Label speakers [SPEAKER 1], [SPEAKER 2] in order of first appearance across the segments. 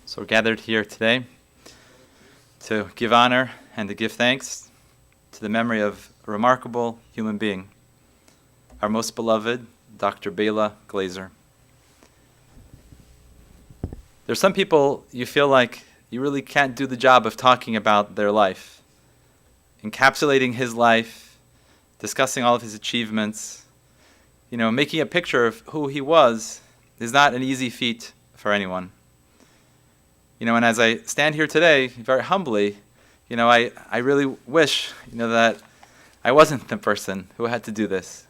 [SPEAKER 1] So we're gathered here today to give honor and to give thanks to the memory of a remarkable human being, our most beloved Dr. Bela Glaser. There's some people you feel like you really can't do the job of talking about their life, encapsulating his life, discussing all of his achievements. Making a picture of who he was is not an easy feat for anyone. And as I stand here today, very humbly, I really wish, that I wasn't the person who had to do this,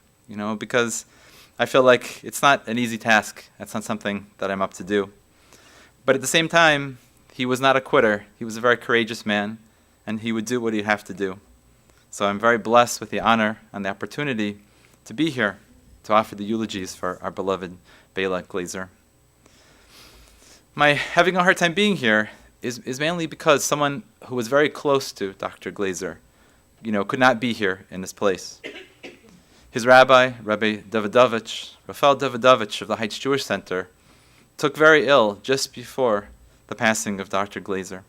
[SPEAKER 1] because I feel like it's not an easy task. That's not something that I'm up to do. But at the same time, he was not a quitter. He was a very courageous man, and he would do what he'd have to do. So I'm very blessed with the honor and the opportunity to be here to offer the eulogies for our beloved Bela Glaser. My having a hard time being here is mainly because someone who was very close to Dr. Glaser, could not be here in this place. His rabbi, Rabbi Davidovich, Raphael Davidovich of the Heights Jewish Center, took very ill just before the passing of Dr. Glaser.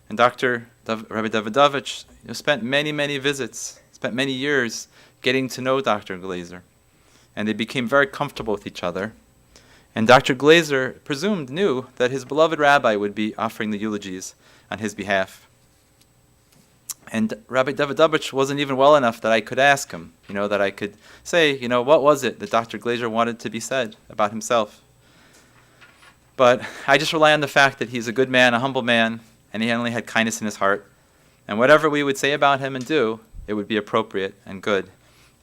[SPEAKER 1] And Rabbi Davidovich spent many visits, spent many years getting to know Dr. Glaser. And they became very comfortable with each other. And Dr. Glaser knew that his beloved rabbi would be offering the eulogies on his behalf. And Rabbi Davidovich wasn't even well enough that I could ask him, that I could say, what was it that Dr. Glaser wanted to be said about himself? But I just rely on the fact that he's a good man, a humble man, and he only had kindness in his heart. And whatever we would say about him and do, it would be appropriate and good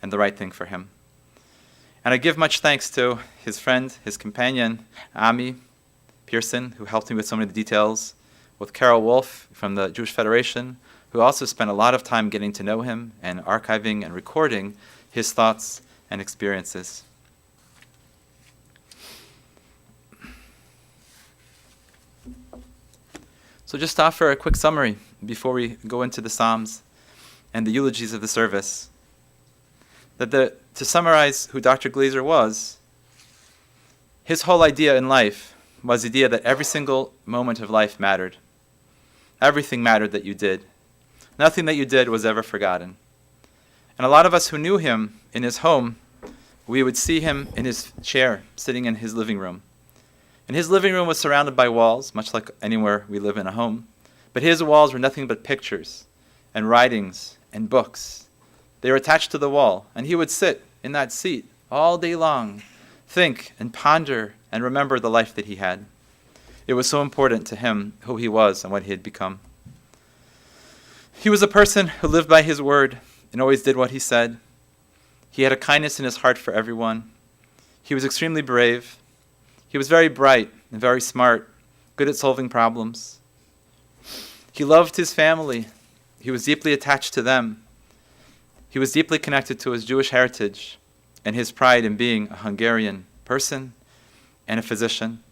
[SPEAKER 1] and the right thing for him. And I give much thanks to his friend, his companion, Ami Pearson, who helped me with so many details, with Carol Wolf from the Jewish Federation, who also spent a lot of time getting to know him and archiving and recording his thoughts and experiences. So just to offer a quick summary before we go into the Psalms and the eulogies of the service, to summarize who Dr. Glaser was, his whole idea in life was the idea that every single moment of life mattered. Everything mattered that you did. Nothing that you did was ever forgotten. And a lot of us who knew him in his home, we would see him in his chair, sitting in his living room. And his living room was surrounded by walls, much like anywhere we live in a home. But his walls were nothing but pictures and writings and books. They were attached to the wall, and he would sit in that seat all day long, think and ponder and remember the life that he had. It was so important to him who he was and what he had become. He was a person who lived by his word and always did what he said. He had a kindness in his heart for everyone. He was extremely brave. He was very bright and very smart, good at solving problems. He loved his family. He was deeply attached to them. He was deeply connected to his Jewish heritage and his pride in being a Hungarian person and a physician.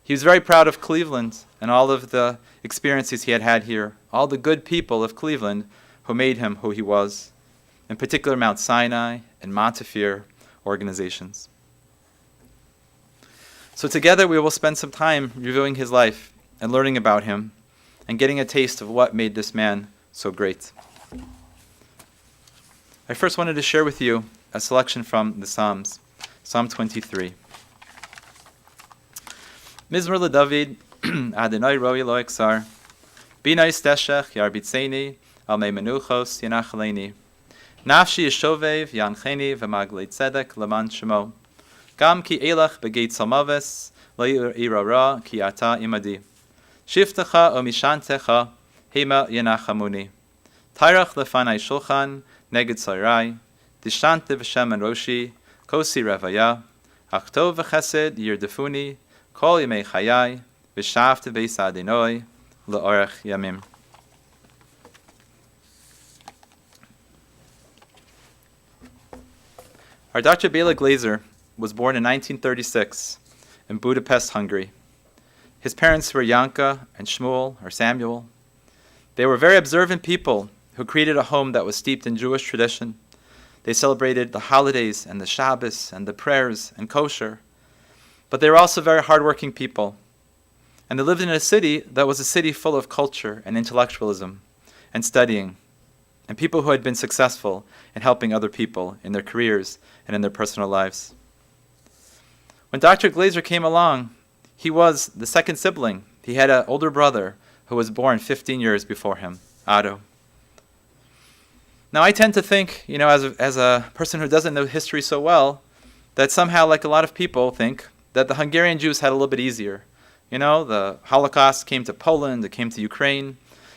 [SPEAKER 1] He was very proud of Cleveland and all of the experiences he had had here, all the good people of Cleveland who made him who he was, in particular Mount Sinai and Montefiore organizations. So together we will spend some time reviewing his life and learning about him and getting a taste of what made this man so great. I first wanted to share with you a selection from the Psalms, Psalm 23. Mizmor LeDavid, Adonai roi lo eksar, Bina isteshech yarbitzeni, al mei menuchos yanachaleni. Nafshi yishovev yancheni v'maglei tzedek leman shemo. Gam ki elach begeit salmaves, lo irara ki ata imadi. Shiftecha o mishantecha, hema yanachamuni. Tairach lefanai shulchan, neged sarai, dishante v'shem and roshi, kosi revaya, achtov v'chesed yirdefuni, kol yemei chayai, v'shavte beis adinoi, le'orech yamim. Our Dr. Bela Glaser was born in 1936 in Budapest, Hungary. His parents were Yanka and Shmuel, or Samuel. They were very observant people who created a home that was steeped in Jewish tradition. They celebrated the holidays and the Shabbos and the prayers and kosher. But they were also very hardworking people. And they lived in a city that was a city full of culture and intellectualism and studying, and people who had been successful in helping other people in their careers and in their personal lives. When Dr. Glazer came along, he was the second sibling. He had an older brother who was born 15 years before him, Otto. Now I tend to think, as a person who doesn't know history so well, that somehow, like a lot of people think, that the Hungarian Jews had a little bit easier. The Holocaust came to Poland, it came to Ukraine,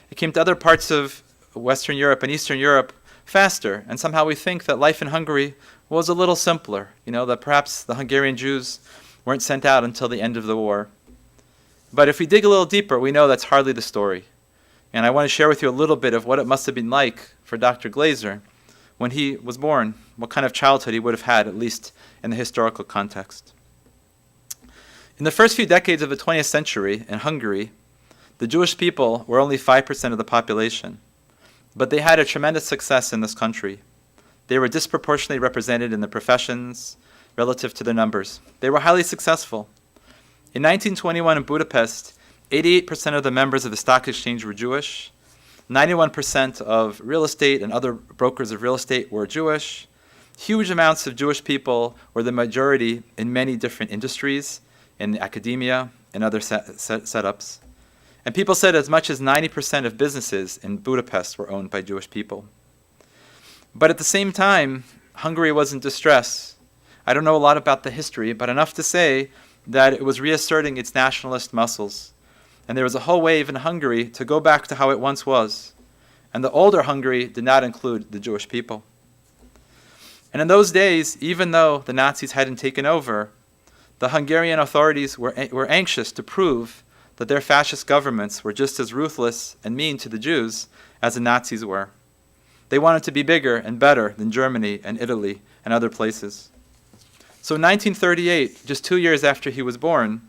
[SPEAKER 1] it came to other parts of Western Europe and Eastern Europe faster, and somehow we think that life in Hungary was a little simpler, that perhaps the Hungarian Jews weren't sent out until the end of the war. But if we dig a little deeper, we know that's hardly the story. And I want to share with you a little bit of what it must have been like for Dr. Glazer when he was born, what kind of childhood he would have had, at least in the historical context. In the first few decades of the 20th century in Hungary, the Jewish people were only 5% of the population, but they had a tremendous success in this country. They were disproportionately represented in the professions relative to their numbers. They were highly successful. In 1921 in Budapest, 88% of the members of the stock exchange were Jewish. 91% of real estate and other brokers of real estate were Jewish. Huge amounts of Jewish people were the majority in many different industries, in academia and other setups. And people said as much as 90% of businesses in Budapest were owned by Jewish people. But at the same time, Hungary was in distress. I don't know a lot about the history, but enough to say that it was reasserting its nationalist muscles. And there was a whole wave in Hungary to go back to how it once was. And the older Hungary did not include the Jewish people. And in those days, even though the Nazis hadn't taken over, the Hungarian authorities were anxious to prove that their fascist governments were just as ruthless and mean to the Jews as the Nazis were. They wanted to be bigger and better than Germany and Italy and other places. So in 1938, just 2 years after he was born,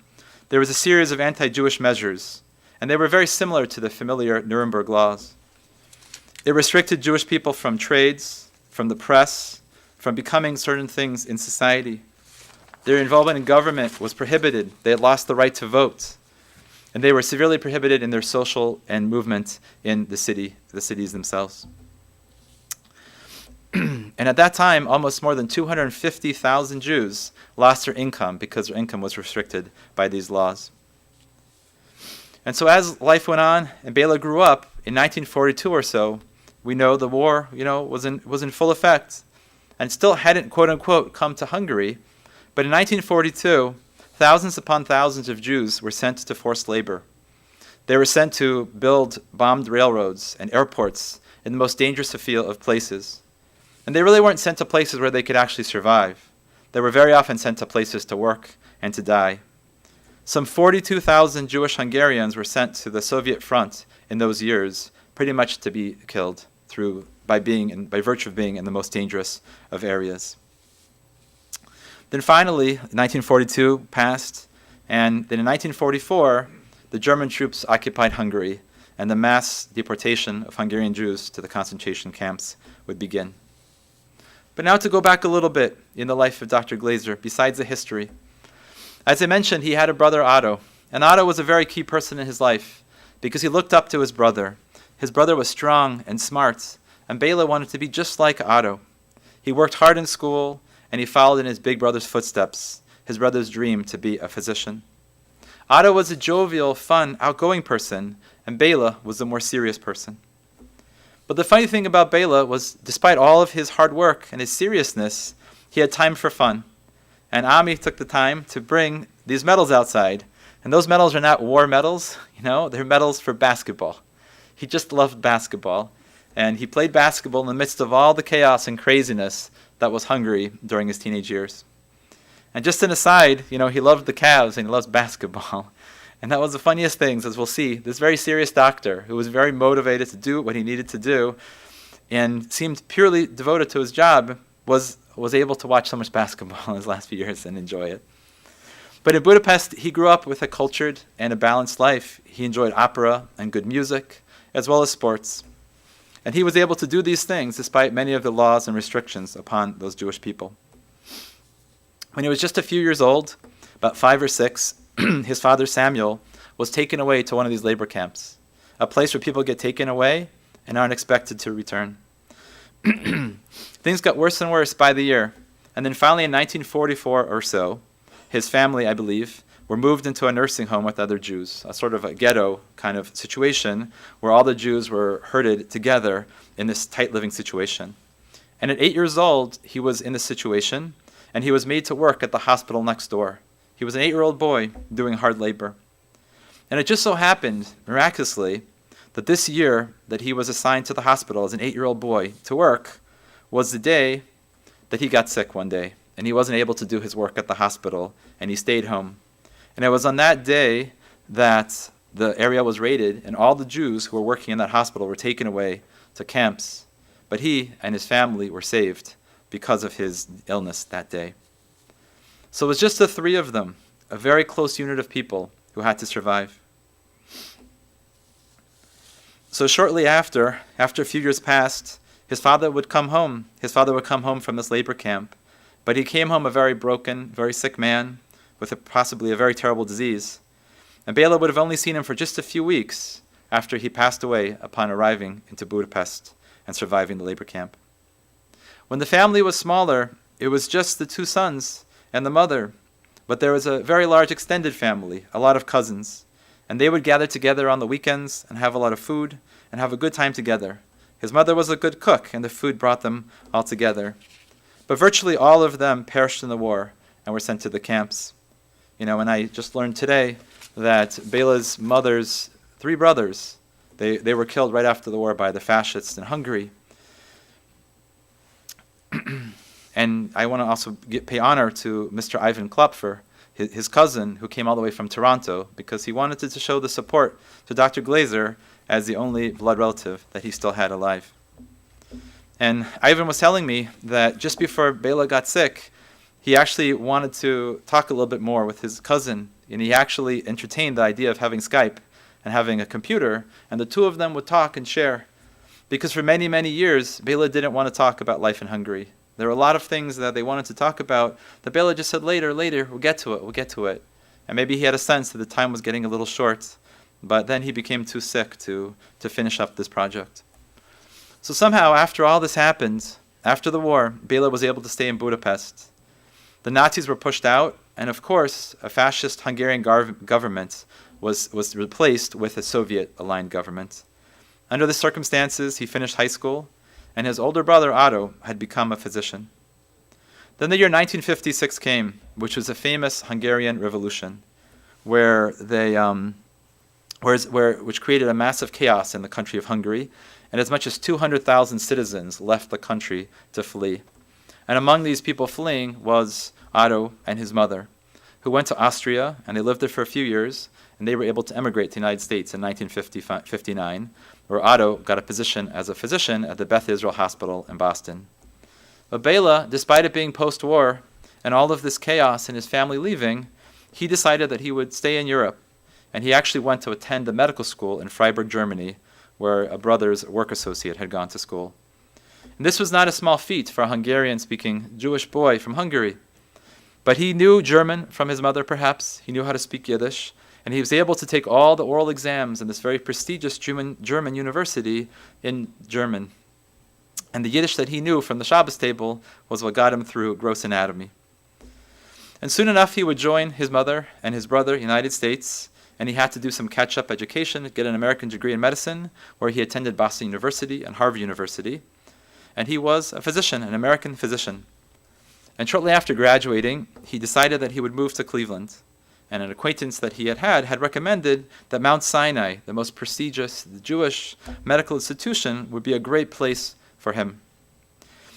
[SPEAKER 1] there was a series of anti-Jewish measures, and they were very similar to the familiar Nuremberg laws. It restricted Jewish people from trades, from the press, from becoming certain things in society. Their involvement in government was prohibited. They had lost the right to vote, and they were severely prohibited in their social and movement in the cities themselves. And at that time, almost more than 250,000 Jews lost their income because their income was restricted by these laws. And so as life went on and Bela grew up, in 1942 or so, we know the war, was in full effect and still hadn't, quote unquote, come to Hungary. But in 1942, thousands upon thousands of Jews were sent to forced labor. They were sent to build bombed railroads and airports in the most dangerous of places. And they really weren't sent to places where they could actually survive. They were very often sent to places to work and to die. Some 42,000 Jewish Hungarians were sent to the Soviet front in those years, pretty much to be killed by virtue of being in the most dangerous of areas. Then finally, 1942 passed, and then in 1944, the German troops occupied Hungary, and the mass deportation of Hungarian Jews to the concentration camps would begin. But now to go back a little bit in the life of Dr. Glazer, besides the history. As I mentioned, he had a brother, Otto. And Otto was a very key person in his life because he looked up to his brother. His brother was strong and smart, and Bela wanted to be just like Otto. He worked hard in school, and he followed in his big brother's footsteps, his brother's dream to be a physician. Otto was a jovial, fun, outgoing person, and Bela was the more serious person. But the funny thing about Bela was, despite all of his hard work and his seriousness, he had time for fun. And Ami took the time to bring these medals outside. And those medals are not war medals, they're medals for basketball. He just loved basketball. And he played basketball in the midst of all the chaos and craziness that was Hungary during his teenage years. And just an aside, he loved the Cavs and he loves basketball. And that was the funniest things, as we'll see. This very serious doctor who was very motivated to do what he needed to do and seemed purely devoted to his job was able to watch so much basketball in his last few years and enjoy it. But in Budapest, he grew up with a cultured and a balanced life. He enjoyed opera and good music, as well as sports. And he was able to do these things despite many of the laws and restrictions upon those Jewish people. When he was just a few years old, about 5 or 6, his father Samuel was taken away to one of these labor camps, a place where people get taken away and aren't expected to return. Things got worse and worse by the year, and then finally in 1944 or so, his family, I believe, were moved into a nursing home with other Jews, a sort of a ghetto kind of situation where all the Jews were herded together in this tight living situation. And at 8 years old, he was in this situation, and he was made to work at the hospital next door. He was an 8-year-old boy doing hard labor. And it just so happened, miraculously, that this year that he was assigned to the hospital as an 8-year-old boy to work was the day that he got sick one day, and he wasn't able to do his work at the hospital, and he stayed home. And it was on that day that the area was raided, and all the Jews who were working in that hospital were taken away to camps. But he and his family were saved because of his illness that day. So it was just the three of them, a very close unit of people who had to survive. So shortly after a few years passed, his father would come home. His father would come home from this labor camp. But he came home a very broken, very sick man with possibly a very terrible disease. And Bela would have only seen him for just a few weeks after he passed away upon arriving into Budapest and surviving the labor camp. When the family was smaller, it was just the two sons and the mother, but there was a very large extended family, a lot of cousins, and they would gather together on the weekends and have a lot of food and have a good time together. His mother was a good cook, and the food brought them all together. But virtually all of them perished in the war and were sent to the camps. And I just learned today that Bela's mother's 3 brothers, they were killed right after the war by the fascists in Hungary. And I want to also pay honor to Mr. Ivan Klopfer, his cousin, who came all the way from Toronto, because he wanted to show the support to Dr. Glazer as the only blood relative that he still had alive. And Ivan was telling me that just before Bela got sick, he actually wanted to talk a little bit more with his cousin, and he actually entertained the idea of having Skype and having a computer, and the two of them would talk and share. Because for many, many years, Bela didn't want to talk about life in Hungary. There were a lot of things that they wanted to talk about that Bela just said, later, we'll get to it. And maybe he had a sense that the time was getting a little short, but then he became too sick to finish up this project. So somehow, after all this happened, after the war, Bela was able to stay in Budapest. The Nazis were pushed out, and of course, a fascist Hungarian government was replaced with a Soviet-aligned government. Under the circumstances, he finished high school, and his older brother Otto had become a physician. Then the year 1956 came, which was a famous Hungarian revolution, which created a massive chaos in the country of Hungary, and as much as 200,000 citizens left the country to flee. And among these people fleeing was Otto and his mother, who went to Austria, and they lived there for a few years, and they were able to emigrate to the United States in 1959, where Otto got a position as a physician at the Beth Israel Hospital in Boston. But Bela, despite it being post-war and all of this chaos and his family leaving, he decided that he would stay in Europe, and he actually went to attend the medical school in Freiburg, Germany, where a brother's work associate had gone to school. And this was not a small feat for a Hungarian-speaking Jewish boy from Hungary. But he knew German from his mother, perhaps. He knew how to speak Yiddish. And he was able to take all the oral exams in this very prestigious German university in German. And the Yiddish that he knew from the Shabbos table was what got him through gross anatomy. And soon enough, he would join his mother and his brother in the United States, and he had to do some catch-up education, get an American degree in medicine, where he attended Boston University and Harvard University. And he was a physician, an American physician. And shortly after graduating, he decided that he would move to Cleveland. And an acquaintance that he had recommended that Mount Sinai, the most prestigious Jewish medical institution, would be a great place for him.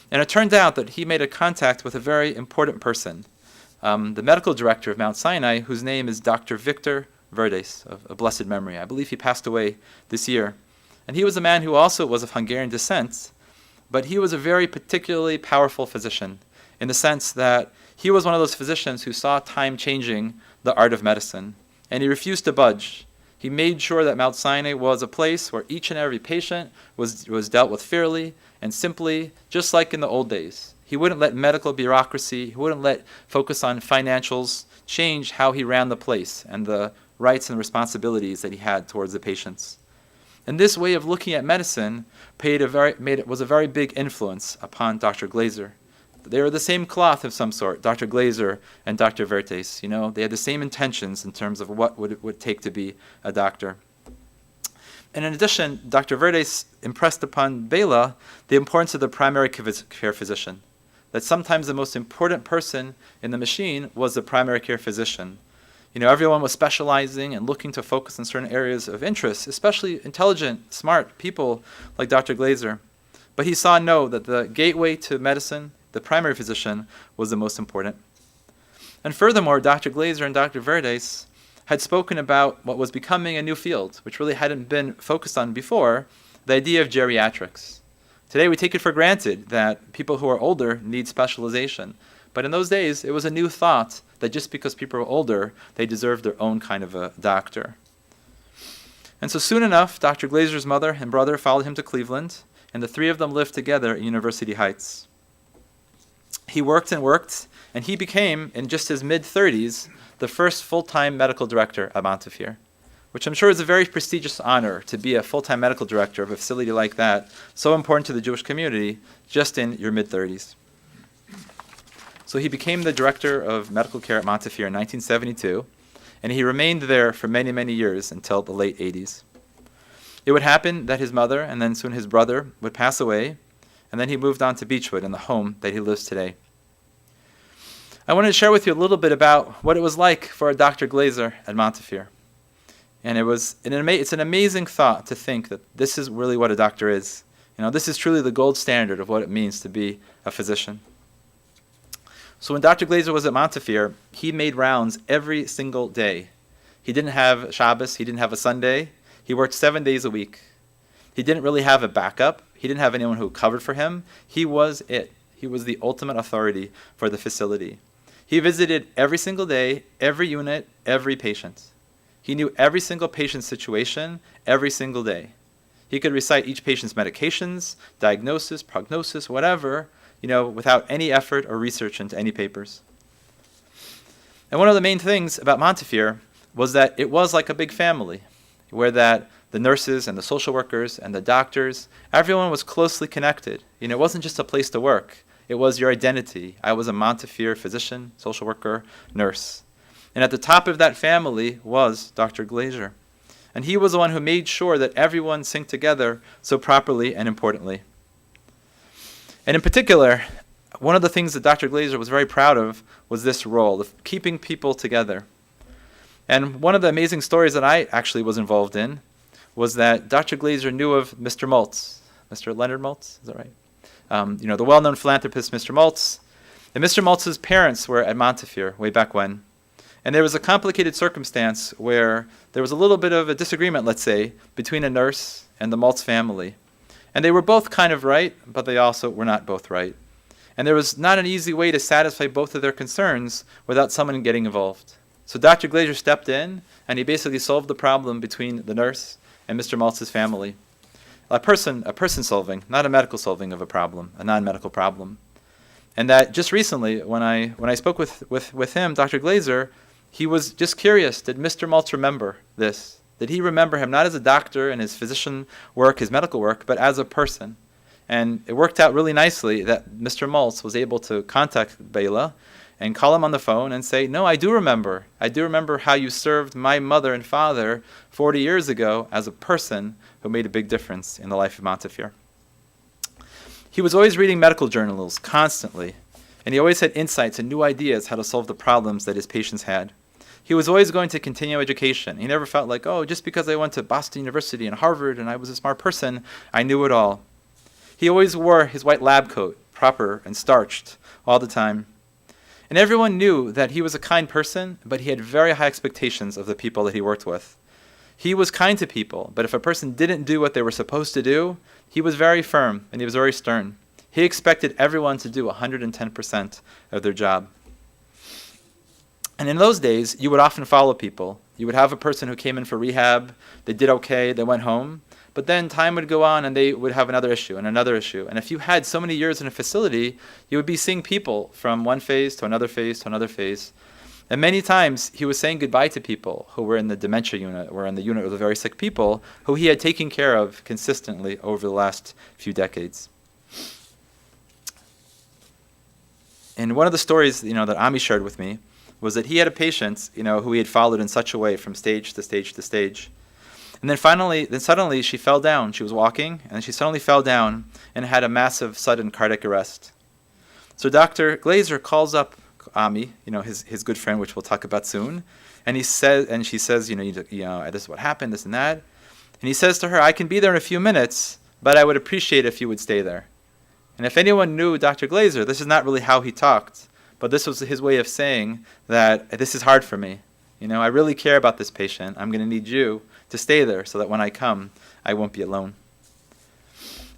[SPEAKER 1] And it turned out that he made a contact with a very important person, the medical director of Mount Sinai, whose name is Dr. Victor Verdes, of blessed memory. I believe he passed away this year. And he was a man who also was of Hungarian descent, but he was a very particularly powerful physician, in the sense that he was one of those physicians who saw time changing the art of medicine, and he refused to budge. He made sure that Mount Sinai was a place where each and every patient was dealt with fairly and simply, just like in the old days. He wouldn't let medical bureaucracy, he wouldn't let focus on financials change how he ran the place and the rights and responsibilities that he had towards the patients. And this way of looking at medicine was a very big influence upon Dr. Glazer. They were the same cloth of some sort, Dr. Glazer and Dr. Wertheis. They had the same intentions in terms of what it would take to be a doctor. And in addition, Dr. Wertheis impressed upon Bela the importance of the primary care physician, that sometimes the most important person in the machine was the primary care physician. Everyone was specializing and looking to focus on certain areas of interest, especially intelligent, smart people like Dr. Glazer. But he saw that the gateway to medicine, the primary physician, was the most important. And furthermore, Dr. Glazer and Dr. Wertheis had spoken about what was becoming a new field, which really hadn't been focused on before, the idea of geriatrics. Today we take it for granted that people who are older need specialization. But in those days, it was a new thought that just because people were older, they deserved their own kind of a doctor. And so soon enough, Dr. Glazer's mother and brother followed him to Cleveland, and the three of them lived together in University Heights. He worked, and he became, in just his mid-30s, the first full-time medical director at Montefiore, which I'm sure is a very prestigious honor to be a full-time medical director of a facility like that, so important to the Jewish community, just in your mid-30s. So he became the director of medical care at Montefiore in 1972, and he remained there for many, many years until the late 80s. It would happen that his mother and then soon his brother would pass away, and then he moved on to Beechwood in the home that he lives today. I wanted to share with you a little bit about what it was like for a Dr. Glazer at Montefiore. And it's an amazing thought to think that this is really what a doctor is. This is truly the gold standard of what it means to be a physician. So when Dr. Glazer was at Montefiore, he made rounds every single day. He didn't have Shabbos, he didn't have a Sunday. He worked 7 days a week. He didn't really have a backup. He didn't have anyone who covered for him. He was it. He was the ultimate authority for the facility. He visited every single day, every unit, every patient. He knew every single patient's situation every single day. He could recite each patient's medications, diagnosis, prognosis, whatever, without any effort or research into any papers. And one of the main things about Montefiore was that it was like a big family, where that the nurses and the social workers and the doctors, everyone was closely connected. It wasn't just a place to work. It was your identity. I was a Montefiore physician, social worker, nurse. And at the top of that family was Dr. Glazer. And he was the one who made sure that everyone synced together so properly and importantly. And in particular, one of the things that Dr. Glazer was very proud of was this role of keeping people together. And one of the amazing stories that I actually was involved in was that Dr. Glazer knew of Mr. Maltz, Mr. Leonard Maltz, is that right? The well-known philanthropist Mr. Maltz. And Mr. Maltz's parents were at Montefiore way back when. And there was a complicated circumstance where there was a little bit of a disagreement, let's say, between a nurse and the Maltz family. And they were both kind of right, but they also were not both right. And there was not an easy way to satisfy both of their concerns without someone getting involved. So Dr. Glazer stepped in, and he basically solved the problem between the nurse and Mr. Maltz's family. A person solving, not a medical solving of a problem, a non-medical problem. And that just recently, when I spoke with him, Dr. Glazer, he was just curious, did Mr. Maltz remember this? Did he remember him not as a doctor and his physician work, his medical work, but as a person? And it worked out really nicely that Mr. Maltz was able to contact Bela and call him on the phone and say, no, I do remember. I do remember how you served my mother and father 40 years ago as a person who made a big difference in the life of Montefiore. He was always reading medical journals constantly, and he always had insights and new ideas how to solve the problems that his patients had. He was always going to continue education. He never felt like, just because I went to Boston University and Harvard and I was a smart person, I knew it all. He always wore his white lab coat, proper and starched, all the time. And everyone knew that he was a kind person, but he had very high expectations of the people that he worked with. He was kind to people, but if a person didn't do what they were supposed to do, he was very firm and he was very stern. He expected everyone to do 110% of their job. And in those days, you would often follow people. You would have a person who came in for rehab, they did okay, they went home, but then time would go on and they would have another issue and another issue. And if you had so many years in a facility, you would be seeing people from one phase to another phase to another phase. And many times he was saying goodbye to people who were in the dementia unit or in the unit of the very sick people who he had taken care of consistently over the last few decades. And one of the stories, that Ami shared with me was that he had a patient, who he had followed in such a way from stage to stage to stage. And then suddenly she fell down. She was walking, and she suddenly fell down and had a massive sudden cardiac arrest. So Dr. Glazer calls up Ami, his good friend, which we'll talk about soon, and she says, this is what happened, this and that. And he says to her, I can be there in a few minutes, but I would appreciate if you would stay there. And if anyone knew Dr. Glazer, this is not really how he talked, but this was his way of saying that this is hard for me. I really care about this patient. I'm going to need you to stay there so that when I come, I won't be alone.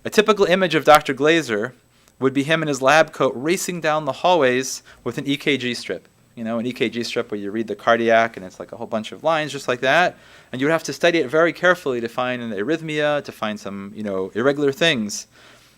[SPEAKER 1] A typical image of Dr. Glazer would be him in his lab coat racing down the hallways with an EKG strip. An EKG strip where you read the cardiac and it's like a whole bunch of lines just like that. And you would have to study it very carefully to find an arrhythmia, to find some, irregular things.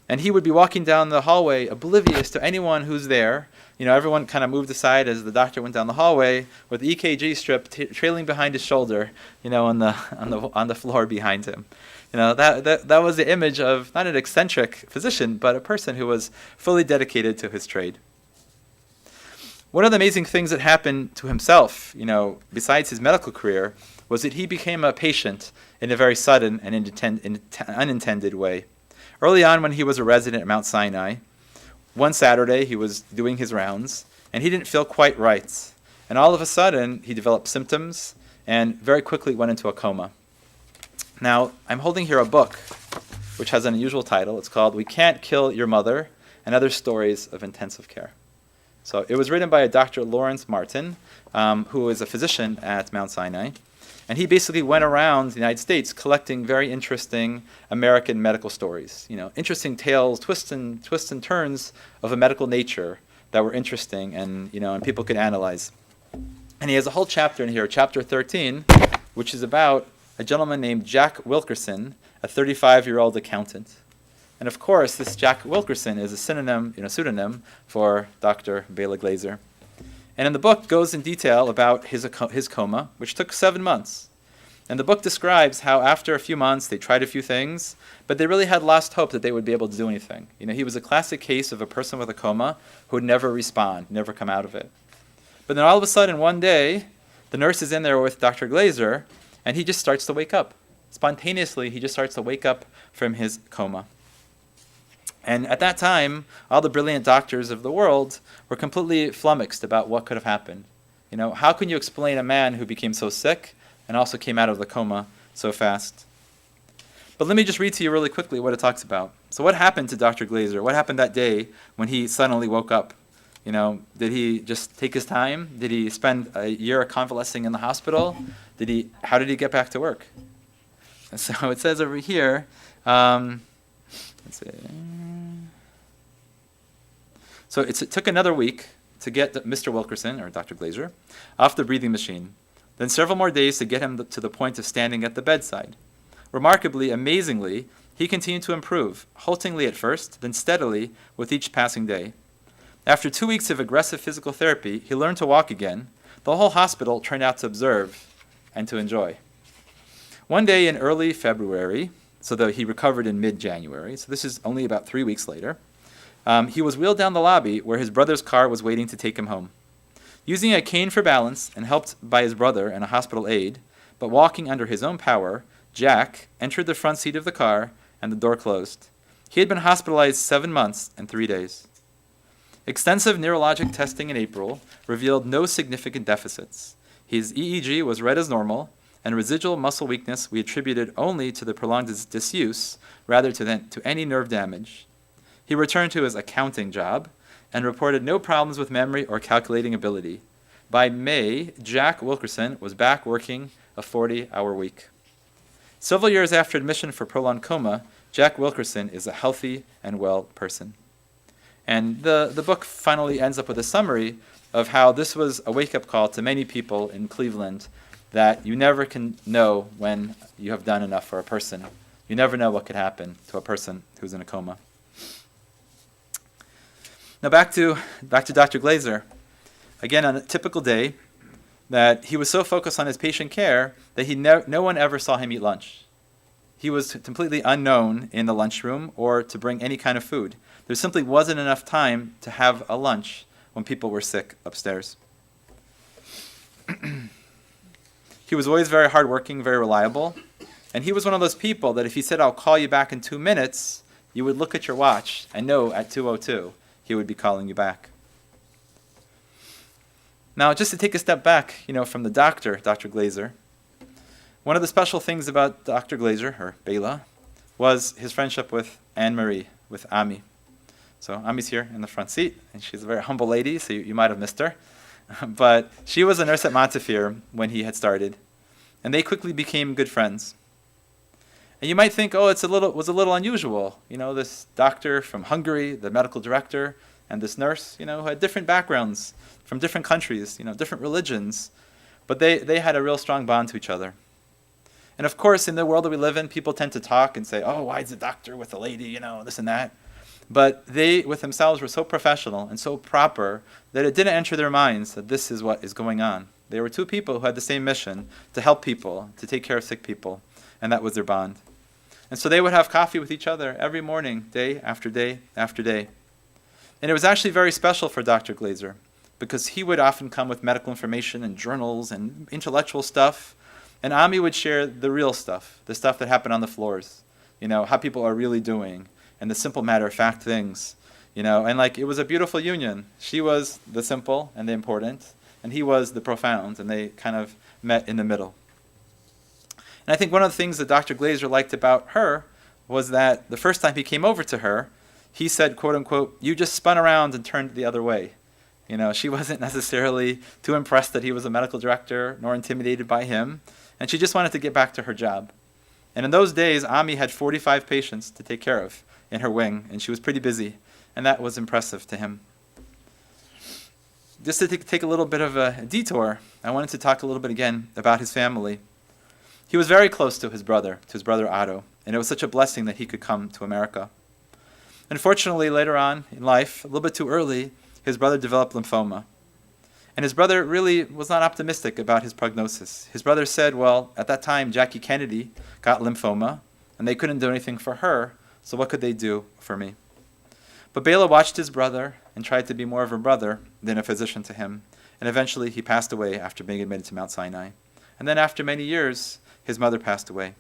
[SPEAKER 1] And he would be walking down the hallway oblivious to anyone who's there. Everyone kind of moved aside as the doctor went down the hallway with the EKG strip trailing behind his shoulder, on the floor behind him. That was the image of not an eccentric physician, but a person who was fully dedicated to his trade. One of the amazing things that happened to himself, besides his medical career, was that he became a patient in a very sudden and unintended way. Early on, when he was a resident at Mount Sinai, one Saturday he was doing his rounds, and he didn't feel quite right. And all of a sudden, he developed symptoms and very quickly went into a coma. Now, I'm holding here a book which has an unusual title. It's called We Can't Kill Your Mother and Other Stories of Intensive Care. So it was written by a Dr. Lawrence Martin, who is a physician at Mount Sinai. And he basically went around the United States collecting very interesting American medical stories. Interesting tales, twists and turns of a medical nature that were interesting and people could analyze. And he has a whole chapter in here, chapter 13, which is about a gentleman named Jack Wilkerson, a 35-year-old accountant. And of course, this Jack Wilkerson is a pseudonym for Dr. Bela Glaser. And in the book goes in detail about his coma, which took 7 months. And the book describes how after a few months they tried a few things, but they really had lost hope that they would be able to do anything. He was a classic case of a person with a coma who would never respond, never come out of it. But then all of a sudden, one day, the nurse is in there with Dr. Glazer, and he just starts to wake up. Spontaneously, he just starts to wake up from his coma. And at that time, all the brilliant doctors of the world were completely flummoxed about what could have happened. How can you explain a man who became so sick and also came out of the coma so fast? But let me just read to you really quickly what it talks about. So what happened to Dr. Glazer? What happened that day when he suddenly woke up? Did he just take his time? Did he spend a year convalescing in the hospital? How did he get back to work? And so it says over here, let's see. So it took another week to get Mr. Wilkerson, or Dr. Glazer, off the breathing machine. Then several more days to get him to the point of standing at the bedside. Remarkably, amazingly, he continued to improve, haltingly at first, then steadily with each passing day. After 2 weeks of aggressive physical therapy, he learned to walk again. The whole hospital turned out to observe and to enjoy. One day in early February, he recovered in mid-January, so this is only about 3 weeks later, he was wheeled down the lobby where his brother's car was waiting to take him home. Using a cane for balance and helped by his brother and a hospital aide, but walking under his own power, Jack entered the front seat of the car and the door closed. He had been hospitalized 7 months and 3 days. Extensive neurologic testing in April revealed no significant deficits. His EEG was read as normal, and residual muscle weakness we attributed only to the prolonged disuse rather than to any nerve damage. He returned to his accounting job and reported no problems with memory or calculating ability. By May, Jack Wilkerson was back working a 40-hour week. Several years after admission for prolonged coma, Jack Wilkerson is a healthy and well person. And the book finally ends up with a summary of how this was a wake-up call to many people in Cleveland that you never can know when you have done enough for a person. You never know what could happen to a person who's in a coma. Now back to Dr. Glazer. Again, on a typical day, that he was so focused on his patient care that no one ever saw him eat lunch. He was completely unknown in the lunchroom or to bring any kind of food. There simply wasn't enough time to have a lunch when people were sick upstairs. He was always very hardworking, very reliable. And he was one of those people that if he said, "I'll call you back in 2 minutes," you would look at your watch and know at 2:02 he would be calling you back. Now, just to take a step back, from the doctor, Dr. Glazer, one of the special things about Dr. Glazer, or Bela, was his friendship with Anne-Marie, with Ami. So Ami's here in the front seat, and she's a very humble lady, so you might have missed her. But she was a nurse at Montefiore when he had started, and they quickly became good friends. And you might think, it was a little unusual. This doctor from Hungary, the medical director, and this nurse, who had different backgrounds from different countries, different religions. But they had a real strong bond to each other. And of course, in the world that we live in, people tend to talk and say, why is the doctor with the lady, this and that. But they, with themselves, were so professional and so proper that it didn't enter their minds that this is what is going on. They were two people who had the same mission, to help people, to take care of sick people, and that was their bond. And so they would have coffee with each other every morning, day after day after day. And it was actually very special for Dr. Glazer, because he would often come with medical information and journals and intellectual stuff, and Ami would share the real stuff, the stuff that happened on the floors, how people are really doing, and the simple matter-of-fact things, and it was a beautiful union. She was the simple and the important, and he was the profound, and they kind of met in the middle. And I think one of the things that Dr. Glazer liked about her was that the first time he came over to her, he said, quote unquote, "You just spun around and turned the other way." She wasn't necessarily too impressed that he was a medical director, nor intimidated by him, and she just wanted to get back to her job. And in those days, Ami had 45 patients to take care of in her wing, and she was pretty busy, and that was impressive to him. Just to take a little bit of a detour, I wanted to talk a little bit again about his family. He was very close to his brother Otto, and it was such a blessing that he could come to America. Unfortunately, later on in life, a little bit too early, his brother developed lymphoma. And his brother really was not optimistic about his prognosis. His brother said, at that time, Jackie Kennedy got lymphoma, and they couldn't do anything for her, so what could they do for me? But Bela watched his brother and tried to be more of a brother than a physician to him, and eventually he passed away after being admitted to Mount Sinai. And then after many years, his mother passed away.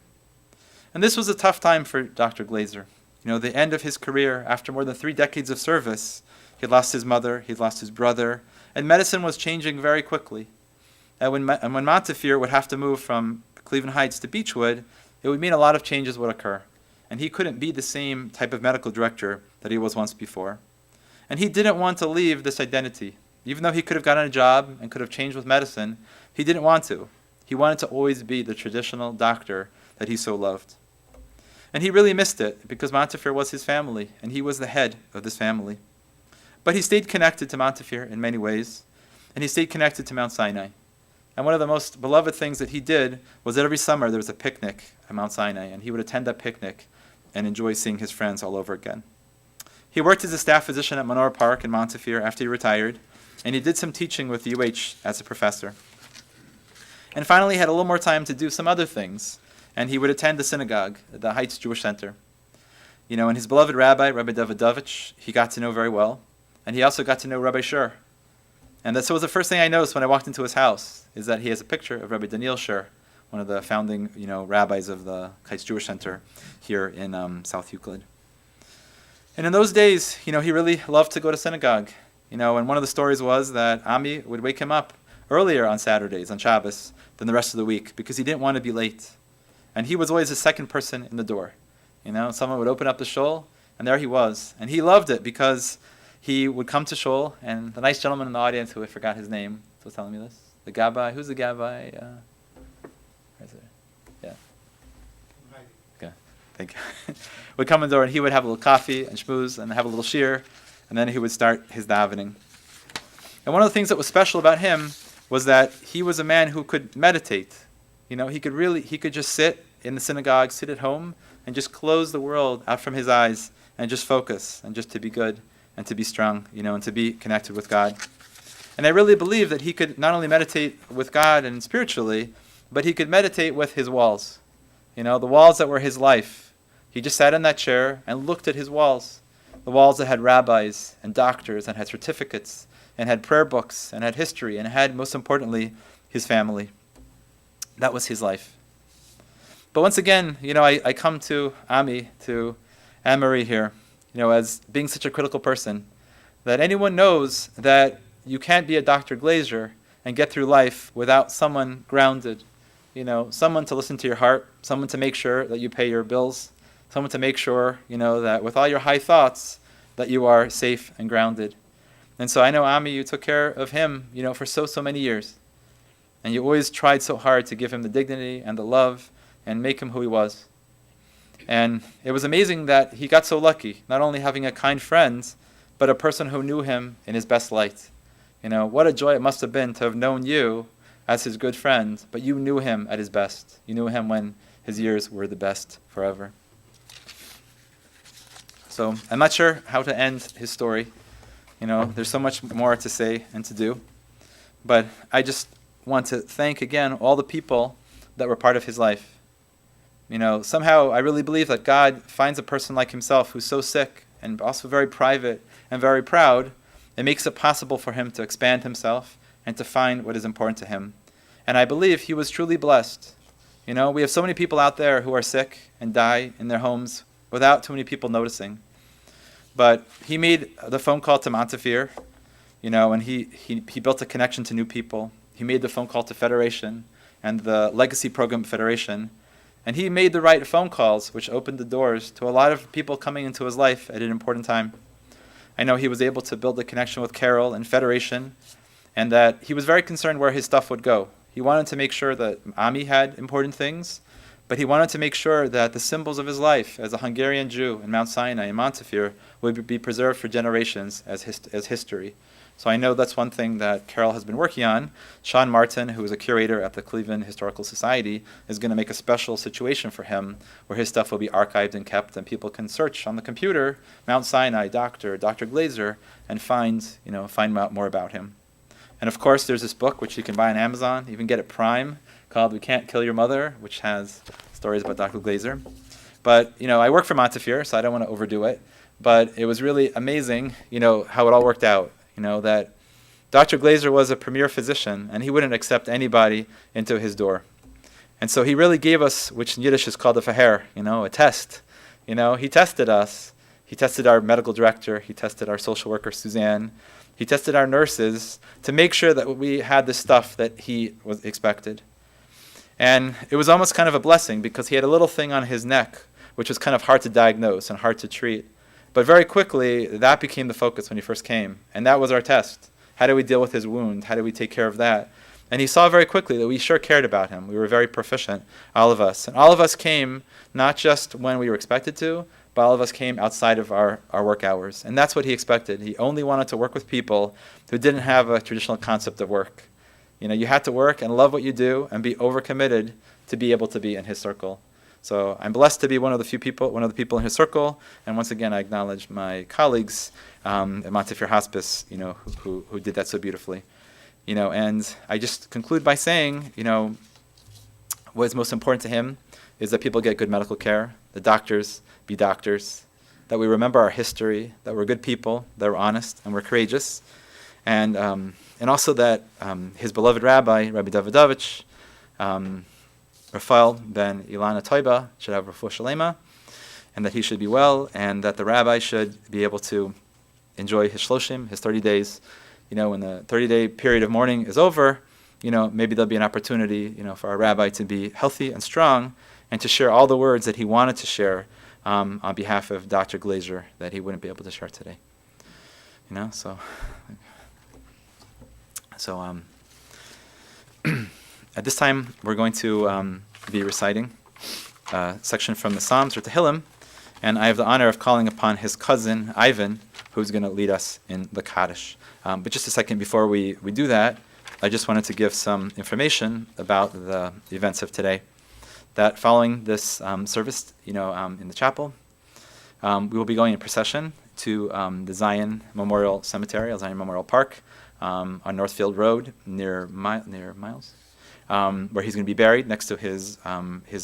[SPEAKER 1] And this was a tough time for Dr. Glazer. The end of his career, after more than 3 decades of service, he lost his mother, he lost his brother, and medicine was changing very quickly. And when Montefiore would have to move from Cleveland Heights to Beechwood, it would mean a lot of changes would occur. And he couldn't be the same type of medical director that he was once before. And he didn't want to leave this identity. Even though he could have gotten a job and could have changed with medicine, he didn't want to. He wanted to always be the traditional doctor that he so loved. And he really missed it because Montefiore was his family, and he was the head of this family. But he stayed connected to Montefiore in many ways, and he stayed connected to Mount Sinai. And one of the most beloved things that he did was that every summer there was a picnic at Mount Sinai, and he would attend that picnic and enjoy seeing his friends all over again. He worked as a staff physician at Menorah Park in Montefiore after he retired, and he did some teaching with UH as a professor. And finally, he had a little more time to do some other things, and he would attend the synagogue, the Heights Jewish Center. And his beloved rabbi, Rabbi Davidovich, he got to know very well, and he also got to know Rabbi Sher. And that was the first thing I noticed when I walked into his house, is that he has a picture of Rabbi Daniel Sher, one of the founding, rabbis of the Heights Jewish Center here in South Euclid. And in those days, he really loved to go to synagogue. And one of the stories was that Ami would wake him up earlier on Saturdays, on Shabbos, than the rest of the week, because he didn't want to be late. And he was always the second person in the door. Someone would open up the shul, and there he was. And he loved it because he would come to shul, and the nice gentleman in the audience, who I forgot his name, was telling me this, the Gabbai. Who's the Gabbai? Yeah. Okay, thank you. Would come in the door, and he would have a little coffee and schmooze and have a little shir, and then he would start his davening. And one of the things that was special about him was that he was a man who could meditate. He could just sit in the synagogue, sit at home, and just close the world out from his eyes and just focus and just to be good and to be strong, and to be connected with God. And I really believe that he could not only meditate with God and spiritually, but he could meditate with his walls. The walls that were his life. He just sat in that chair and looked at his walls. The walls that had rabbis and doctors and had certificates and had prayer books and had history and had, most importantly, his family. That was his life. But once again, I come to Ami, to Anne-Marie here, as being such a critical person, that anyone knows that you can't be a Dr. Glazer and get through life without someone grounded, someone to listen to your heart, someone to make sure that you pay your bills, someone to make sure, that with all your high thoughts, that you are safe and grounded. And so I know, Ami, you took care of him, for so many years. And you always tried so hard to give him the dignity and the love and make him who he was. And it was amazing that he got so lucky, not only having a kind friend, but a person who knew him in his best light. What a joy it must have been to have known you as his good friend, but you knew him at his best. You knew him when his years were the best forever. So I'm not sure how to end his story. There's so much more to say and to do. But I just want to thank again all the people that were part of his life. Somehow I really believe that God finds a person like himself who's so sick and also very private and very proud. It makes it possible for him to expand himself and to find what is important to him. And I believe he was truly blessed. We have so many people out there who are sick and die in their homes without too many people noticing. But he made the phone call to Montefiore, and he built a connection to new people. He made the phone call to Federation and the Legacy Program Federation. And he made the right phone calls, which opened the doors to a lot of people coming into his life at an important time. I know he was able to build a connection with Carol and Federation, and that he was very concerned where his stuff would go. He wanted to make sure that Ami had important things, but he wanted to make sure that the symbols of his life as a Hungarian Jew in Mount Sinai and Montefiore would be preserved for generations as history. So I know that's one thing that Carol has been working on. Sean Martin, who is a curator at the Cleveland Historical Society, is going to make a special situation for him where his stuff will be archived and kept, and people can search on the computer, Mount Sinai, Dr. Glazer, and find out more about him. And of course, there's this book which you can buy on Amazon, even get at Prime, called We Can't Kill Your Mother, which has stories about Dr. Glazer. But, I work for Montefiore, so I don't want to overdo it. But it was really amazing, how it all worked out. That Dr. Glazer was a premier physician, and he wouldn't accept anybody into his door. And so he really gave us, which in Yiddish is called a faher, a test. He tested us. He tested our medical director. He tested our social worker, Suzanne. He tested our nurses to make sure that we had the stuff that he was expected. And it was almost kind of a blessing because he had a little thing on his neck, which was kind of hard to diagnose and hard to treat. But very quickly, that became the focus when he first came. And that was our test. How do we deal with his wound? How do we take care of that? And he saw very quickly that we sure cared about him. We were very proficient, all of us. And all of us came not just when we were expected to, but all of us came outside of our work hours. And that's what he expected. He only wanted to work with people who didn't have a traditional concept of work. You had to work and love what you do and be overcommitted to be able to be in his circle. So I'm blessed to be one of the people in his circle. And once again, I acknowledge my colleagues at Montefiore Hospice, who did that so beautifully. And I just conclude by saying, what is most important to him is that people get good medical care, the doctors be doctors, that we remember our history, that we're good people, that we're honest, and we're courageous. And also that his beloved rabbi, Rabbi Davidovich, Raphael ben Ilana Toiba, should have refuah shalema, and that he should be well, and that the rabbi should be able to enjoy his shloshim, his 30 days. When the 30-day period of mourning is over, maybe there'll be an opportunity, for our rabbi to be healthy and strong and to share all the words that he wanted to share on behalf of Dr. Glazer that he wouldn't be able to share today. So at this time, we're going to be reciting a section from the Psalms or Tehillim, and I have the honor of calling upon his cousin, Ivan, who's going to lead us in the Kaddish. But just a second before we do that, I just wanted to give some information about the events of today. That following this service, in the chapel, we will be going in procession to the Zion Memorial Cemetery, Zion Memorial Park, on Northfield Road near Miles, where he's going to be buried next to his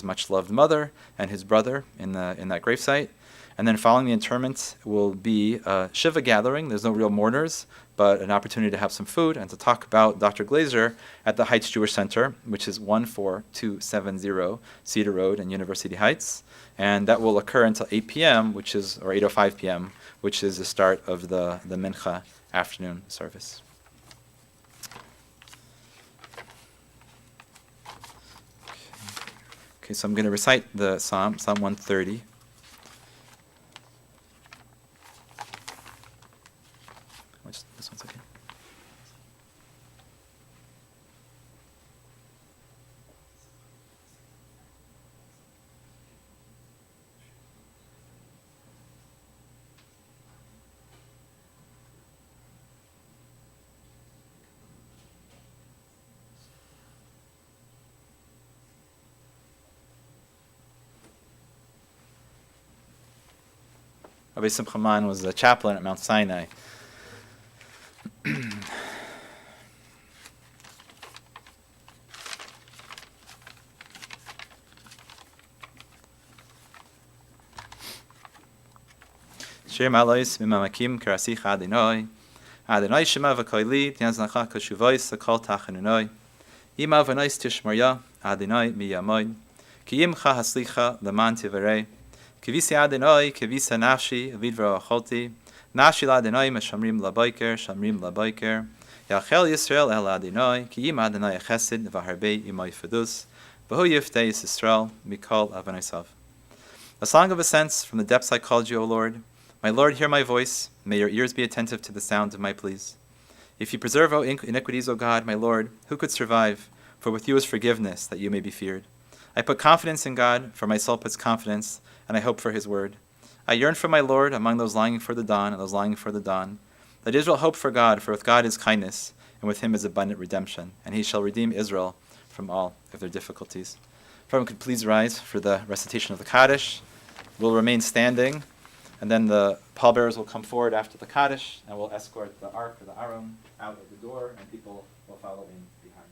[SPEAKER 1] much loved mother and his brother in that gravesite. And then following the interment will be a Shiva gathering. There's no real mourners, but an opportunity to have some food and to talk about Dr. Glazer at the Heights Jewish Center, which is 14270 Cedar Road in University Heights. And that will occur until 8 p.m., or 8:05 p.m., which is the start of the Mincha afternoon service. Okay, so I'm going to recite the Psalm 130. This one's okay. Rabbi Simcha Man was a chaplain at Mount Sinai. Shir Malois Mimamakim Karasich Adonai Adonai Shema V'Koili Tianznacha Kashuvais Sakal Tachanunoi Ima V'Nais Tishmarya Adonai Miyamoid Kiyimcha Haslicha Laman Tivarei Kivisi Adonai Kivisa Nafshi Avidra Acholti Nashi Adonai Meshamrim Labaiker Shamrim Labaiker Yachel Yisrael El Adonai Kiyim Adonai Chesed V'Harbei Imai Fedus V'Hu Yiftei Yisrael Mikol Avonaisav. A song of ascents from the depths I called you, O Lord. My Lord, hear my voice. May your ears be attentive to the sound of my pleas. If you preserve iniquities, O God, my Lord, who could survive? For with you is forgiveness, that you may be feared. I put confidence in God, for my soul puts confidence, and I hope for his word. I yearn for my Lord among those longing for the dawn, and those longing for the dawn. Let Israel hope for God, for with God is kindness, and with him is abundant redemption, and he shall redeem Israel from all of their difficulties. If everyone could please rise for the recitation of the Kaddish. We'll remain standing. And then the pallbearers will come forward after the Kaddish, and we'll escort the Ark or the Aron out of the door, and people will follow in behind.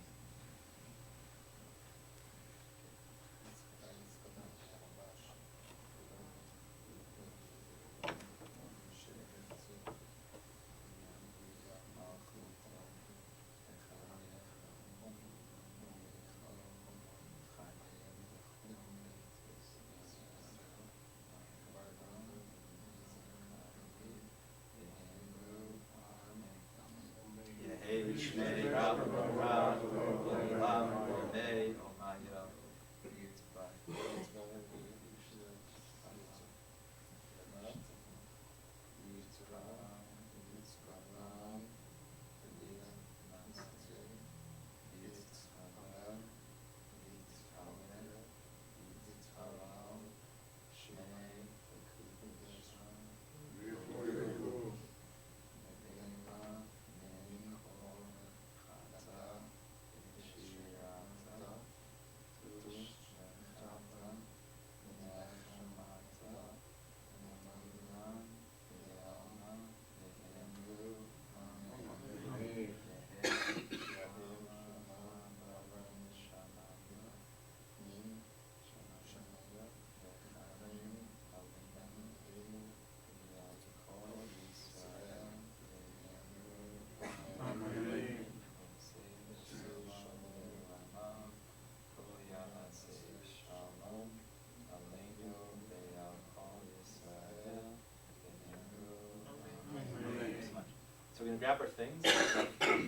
[SPEAKER 1] So we're going to grab our things.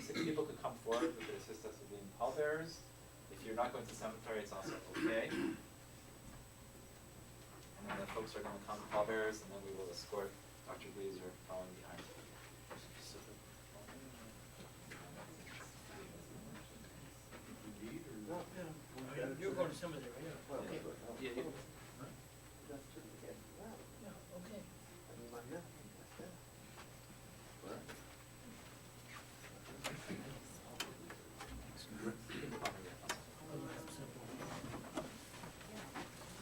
[SPEAKER 1] 6 people could come forward who could assist us with being pallbearers. If you're not going to the cemetery, it's also okay. And then the folks are going to come pallbearers, and then we will escort Dr. Glazer following behind.
[SPEAKER 2] You're going to cemetery, yeah.